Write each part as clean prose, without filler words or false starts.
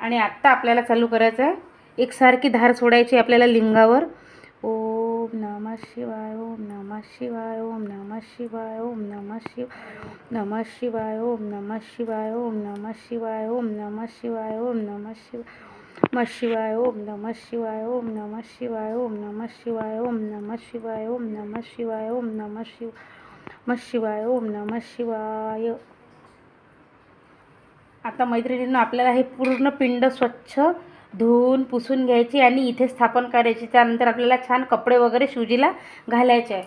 आणि आत्ता आपल्याला चालू करायचं आहे. एकसारखी धार सोडायची आपल्याला लिंगावर. ओम नमः शिवाय, ओम नमः शिवाय, ओम नमः शिवाय, ओम नमः शिवाय, नमः शिवाय, ओम नमः शिवाय, ओम नमः शिवाय, ओम नमः शिवाय, ओम नमः शिवाय, ओम नमः शिवाय, ओम नमः शिवाय, ओम नमः शिवाय, ओम नमः शिवाय, ओम नमः शिवाय, ओम नमः शिवाय, ओम नमः शिवाय. आता मैत्रिणींनो, आपल्याला हे पूर्ण पिंड स्वच्छ धुवून पुसून घ्यायची आणि इथे स्थापन करायची. त्यानंतर आपल्याला छान कपडे वगैरे शिवजीला घालायचे आहे.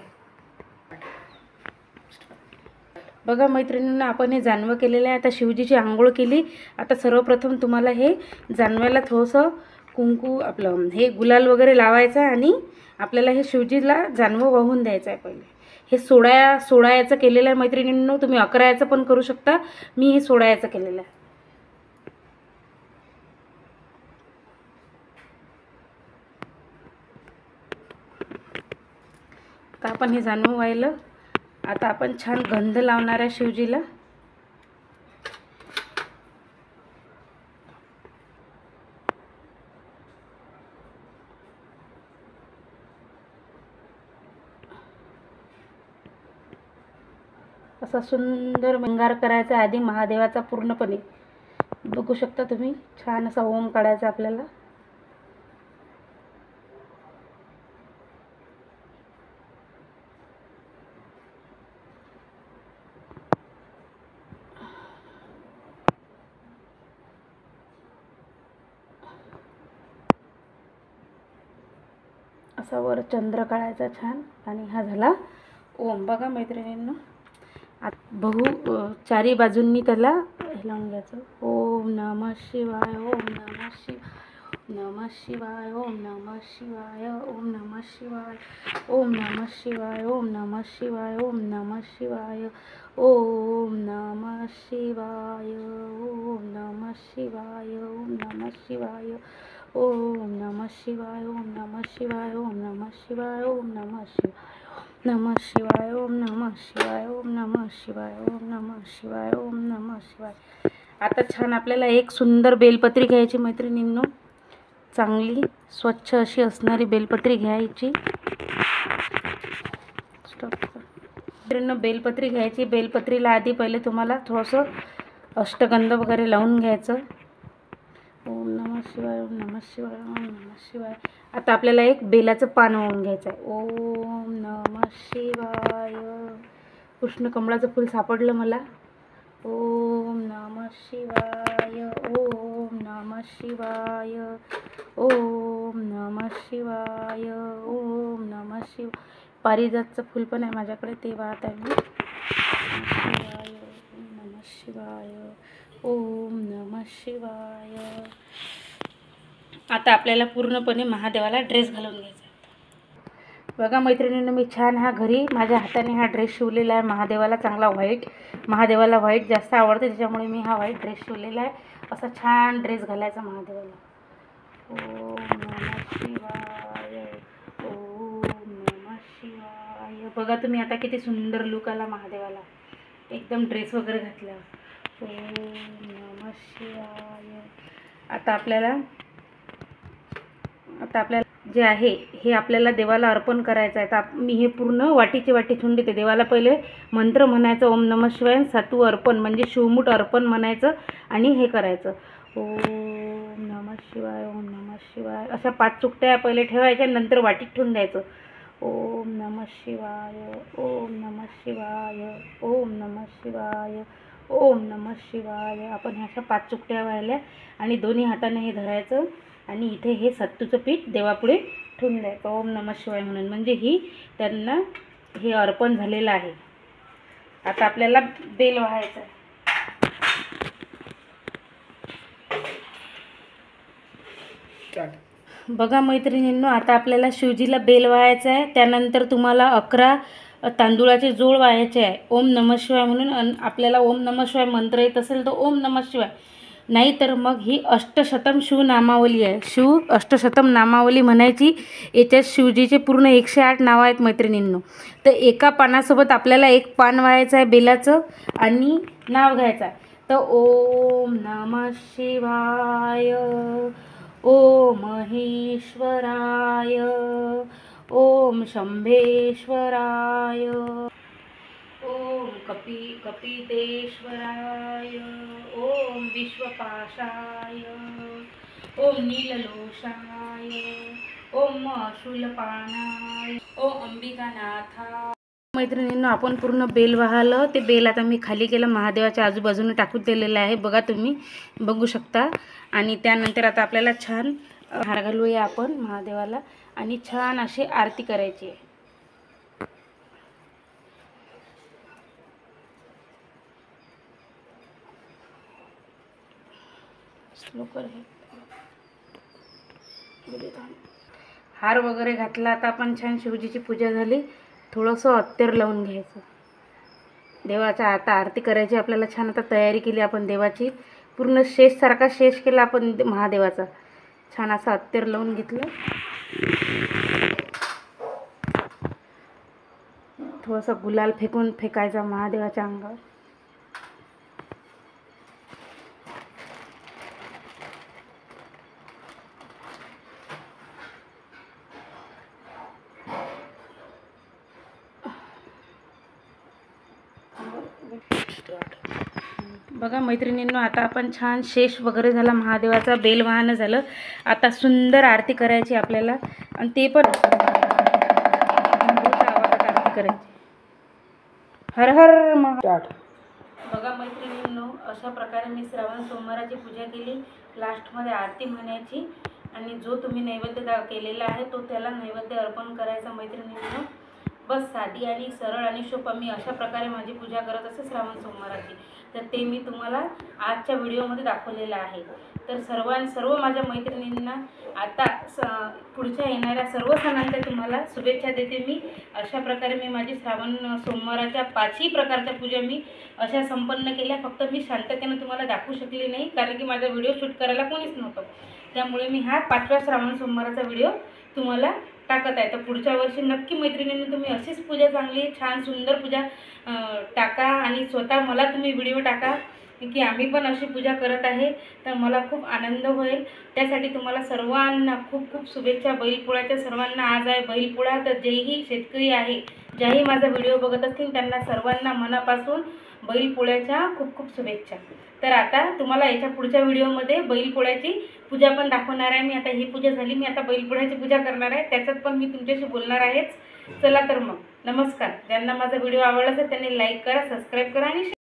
बघा मैत्रिणींना, आपण हे जानवं केलेलं आहे. आता शिवजीची आंघोळ केली. आता सर्वप्रथम तुम्हाला हे जानव्याला थोडंसं कुंकू, आपलं हे गुलाल वगैरे लावायचं आहे आणि आपल्याला हे शिवजीला जानवं वाहून द्यायचं आहे. पहिले हे सोळायाचं केलेलं आहे मैत्रिणींनो. तुम्ही 11याचं पण करू शकता. मी हे 16याचं केलेलं आहे. तर आपण हे जानवं वाहिलं. आता आपण छान गंध लावणार आहे शिवजीला. असा सुंदर मंगार करायचा आधी महादेवाचा पूर्णपणे. बघू शकता तुम्ही, छान असा ओम काढायचा आपल्याला. असा वर चंद्र काढायचा छान आणि हा झाला ओम. बघा मैत्रिणींनो, बघू चारी बाजूंनी त्याला हे लावून घ्यायचं. ओम नमः शिवाय, ओम नमः शिवाय, नमः शिवाय, ओम नमः शिवाय, ओम नमः शिवाय, ओम नमः शिवाय, ओम नमः शिवाय, ओम नमः शिवाय, ओम नमः शिवाय, ओम नमः शिवाय, ओम नमः शिवाय, ओम नमः शिवाय, ओम नमः शिवाय, ओम नमः शिवाय, ओम नमः शिवाय, नमः शिवाय, ओम नमः शिवाय, ओम नमः शिवाय, ओम नमः शिवाय, ओम नमः शिवाय. आता छान आपल्याला एक सुंदर बेलपत्री घ्यायची मैत्रिणींनो. चांगली स्वच्छ अशी असणारी बेलपत्री घ्यायची. मैत्रिणींनो, बेलपत्री घ्यायची. बेलपत्रीला आधी पहिले तुम्हाला थोडंसं अष्टगंध वगैरे लावून घ्यायचं. ओम नमः शिवाय, ओम नमः शिवाय, ओम नमः शिवाय. आता आपल्याला एक बेलाचं पान वाहून घ्यायचं आहे. ओम नमः शिवाय. कृष्ण कमळाचं फूल सापडलं मला. ओम नमः शिवाय, ओम नमः शिवाय, ओम नमः शिवाय, ओम नमः शिवाय. पारिजातचं फूल पण आहे माझ्याकडे, ते वाहत आहे मी. शिवाय, ओम नमः शिवाय, ओम नमः शिवाय. आता आपल्याला पूर्णपणे महादेवाला ड्रेस घालून घ्यायचा. बघा मैत्रिणींनो, मी छान हा घरी माझ्या हाताने हा ड्रेस शिवलेला आहे महादेवाला. चांगला व्हाईट, महादेवाला व्हाईट जास्त आवडते, त्याच्यामुळे मी हा व्हाईट ड्रेस शिवलेला आहे. असा छान ड्रेस घालायचा महादेवाला. ओम नमः शिवाय, ओम नमः शिवाय. बघा तुम्ही आता किती सुंदर लुक आला महादेवाला एकदम ड्रेस वगैरे घातल्यावर. ओम नमः शिवाय. आता आपल्याला जे आहे हे आपल्याला देवाला अर्पण करायचं आहे. तर मी हे पूर्ण वाटीची वाटी ठेवून देते. देवाला पहिले मंत्र म्हणायचं ओम नमः शिवाय, सातू अर्पण म्हणजे शिवमूठ अर्पण म्हणायचं आणि हे करायचं. ओम नमः शिवाय, ओम नमः शिवाय. अशा 5 चुकट्या पहिले ठेवायच्या, नंतर वाटीत ठेवून द्यायचं. ओम नमः शिवाय, ओम नमः शिवाय, ओम नमः शिवाय, ओम नमः शिवाय. आपण ह्या अशा 5 चुकट्या वाहिल्या आणि दोन्ही हाताने हे धरायचं आणि इथे हे सत्तूचं पीठ देवापुढे ठेवून द्यायचं ओम नमः शिवाय म्हणून, म्हणजे ही त्यांना हे अर्पण झालेलं आहे. आता आपल्याला बेल व्हायचं आहे. बघा मैत्रिणींनो, आता आपल्याला शिवजीला बेल व्हायचं आहे. त्यानंतर तुम्हाला 11 तांदूळाचे जोड व्हायचे आहे ओम नमः शिवाय म्हणून. आपल्याला ओम नमः शिवाय मंत्र येत असेल तर ओम नमः शिवाय, नाही तर मग ही अष्टशतम शिवनामावली आहे. शिव अष्टशतम नामावली म्हणायची. याच्यात शिवजीचे पूर्ण 108 नावं आहेत मैत्रिणींनो. तर एका पानासोबत आपल्याला एक पान व्हायचं आहे बेलाचं आणि नाव घ्यायचं आहे. तर ओम नमः शिवाय, ओम महेश्वराय, ओम शंभेश्वराय, ओम कपितेश्वराय, ओम विश्वपाशाय, ओम नीललोषाय, ओम शूलपाणाय, ओम अंबिकानाथा. मैत्रिणींनो, आपण पूर्ण बेल वाहलं. ते बेल आता मी खाली केलं, महादेवाच्या आजूबाजूने टाकून दिलेलं आहे, बघा तुम्ही बघू शकता. आणि त्यानंतर आता आपल्याला छान हार घालूया आपण महादेवाला आणि छान अशी आरती करायची आहे. हार वगैरे घातला. आता आपण छान शिवजीची पूजा झाली. थोडंसं अत्तर लावून घ्यायचं. देवाचा आता आरती करायची आपल्याला. छान आता तयारी केली आपण देवाची. पूर्ण शेषसारखा शेष केला आपण महादेवाचा. छान असं अत्तर लावून घेतलं. थोडंसं गुलाल फेकायचा महादेवाच्या अंगावर. बघा मैत्रिणींनो, आता आपण छान शेष वगैरे झाला महादेवाचा, बेल वाहन झालं. आता सुंदर आरती करायची आपल्याला. आणि ते पण आवाजात आरती करायची. हर हर महादेव. बघा मैत्रिणींनो, अशा प्रकारे मी श्रावण सोमवाराची पूजा केली. लास्टमध्ये आरती म्हणायची आणि जो तुम्ही नैवेद्य केलेला आहे तो त्याला नैवेद्य अर्पण करायचा मैत्रिणींनो. बस साधी आणि सरळ आणि सोपं मी अशा प्रकारे माझी पूजा करत असते श्रावण सोमवाराची. तर ते मी तुम्हाला आजच्या व्हिडिओमध्ये दाखवलेलं आहे. तर सर्व माझ्या मैत्रिणींना आता पुढच्या येणाऱ्या सर्व सणांच्या तुम्हाला शुभेच्छा देते मी. अशा प्रकारे मी माझी श्रावण सोमवाराच्या 5ही प्रकारच्या पूजा मी अशा संपन्न केल्या. फक्त मी शांततेनं तुम्हाला दाखवू शकले नाही, कारण की माझा व्हिडिओ शूट करायला कोणीच नव्हतं. त्यामुळे मी हा 5व्या श्रावण सोमवाराचा व्हिडिओ तुम्हाला टाकत आहे. तर पुढच्या वर्षी नक्की मैत्रिणींनी तुम्ही अशीच पूजा चांगली छान सुंदर पूजा टाका आणि स्वतः मला तुम्ही व्हिडिओ टाका की आम्ही पण अशी पूजा करत आहे. तर मला खूप आनंद होईल. त्यासाठी तुम्हाला सर्वांना खूप खूप शुभेच्छा. बैलपोळ्याच्या सर्वांना आज आहे बैलपोळा. तर जेही शेतकरी आहे, ज्याही माझा व्हिडिओ बघत असतील त्यांना सर्वांना मनापासून बैलपोळ्याच्या खूप खूप शुभेच्छा. तर आता तुम्हाला याच्या पुढच्या व्हिडिओमध्ये बैलपोळ्याची पूजा पण दाखवणार आहे मी. आता ही पूजा झाली, मी आता बैलपोळ्याची पूजा करणार आहे, त्याच्यात पण मी तुमच्याशी बोलणार आहेच. चला तर मग नमस्कार. ज्यांना माझा व्हिडिओ आवडला असेल त्यांनी लाईक करा, सबस्क्राईब करा आणि